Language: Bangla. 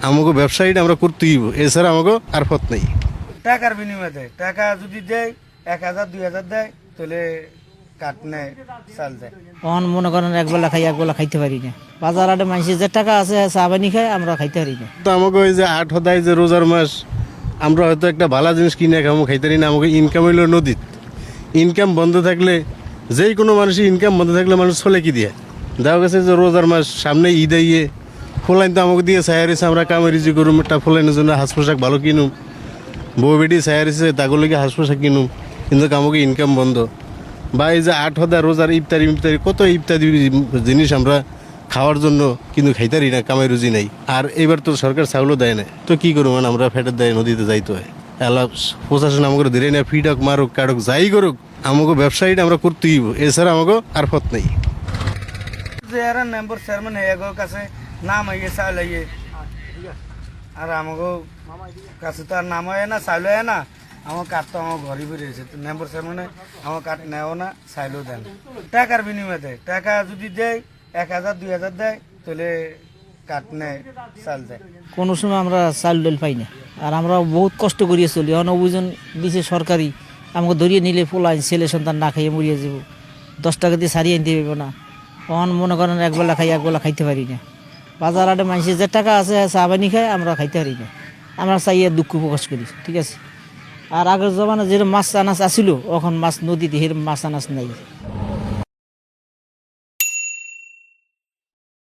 আমাকে ব্যবসায়ীটা আমরা করতেই হইব, এছাড়া আমাকে আর পথ নেই। টাকার বিনিময়ে দেয়, টাকা যদি দেয় 1000 2000 দেয় তাহলে কাঠ নেয়, চাল দেয়। তখন মনে করেন একবেলা খাই একবেলা খাইতে পারি না। বাজার হাটে মানুষের যে টাকা আছে চা পানি খায়, আমরা খাইতে পারি না। তো আমাকে ওই যে 8 হদায় যে রোজার মাস, আমরা হয়তো একটা ভালো জিনিস কিনে খাবো, খাইতে পারি না। আমাকে ইনকাম হইলো নদীত, ইনকাম বন্ধ থাকলে, যেই কোনো মানুষের ইনকাম বন্ধ থাকলে মানুষ চলে কি দিয়ে। দেখা গেছে যে রোজার মাস সামনে ঈদ আইয়ে, ফলাইন তো আমাকে দিয়ে ছায়ারিছে, আমরা কামেরিজি করুম, একটা ফলাইনের জন্য হাঁস পোশাক ভালো কিনুম, বউ বেটি ছায়ারিছে তাগুলোকে হাঁস পোশাক কিনুম, কিন্তু আমাকে ইনকাম বন্ধ। বা এই যে 8 হদা রোজার ইফতারি কত ইত্যাদি জিনিস আমরা খাওয়ার জন্য কিন্তু খাইতারি না, কামাই রুজি নাই। আর এবার তো সরকার চাউলও দেয় না, তো কি করবো, মানে আমরা ফেটের দেয় নদীতে যাইতে হয়। এলা প্রশাসন আমাকে ধরে না, ফিডক মারুক কাটুক যাই করুক, আমাকে ব্যবসায়ীটা আমরা করতেই হইব, এছাড়া আমাকে আর পথ নেই। যে এরা মেম্বার চেয়ারম্যান এগোর কাছে নাম আইয়ে চাল আইয়ে, আর আমাকে কাছে তো আর নাম হয় না, চাইল হয় না। আমার কাঠ তো আমার ঘরে বেরিয়েছে, মেম্বার চেয়ারম্যানে আমার কাঠ নেও না, চাইলেও দেন। টাকার বিনিময়ে দেয়, টাকা যদি দেয় 1000 2000 দেয় তাহলে কাঠ নেয়, চাল দেয়। কোনো সময় আমরা চাল ডাল পাই না, আর আমরা বহুত কষ্ট করিয়ে চলি। এখন অভিযান দিছে সরকারি, আমাকে ধরিয়ে নিলে পোলাই ছেলে সন্তান না খাইয়ে মরিয়ে যাব, 10 টাকা দিয়ে সারিয়ে আনতে পারবো না। তখন মনে করেন একবেলা খাই একবেলা খাইতে পারি না। বাজার হাটে মানুষের যে টাকা আছে চা পানি খায়, আমরা খাইতে পারি না। আমরা চাইয়ে দুঃখ প্রকাশ করি, ঠিক আছে। আর আগের জমানা যেরকম মাছ আনাজ আসিল, এখন মাছ নদীতে সেরকম মাছ আনাজ নাই।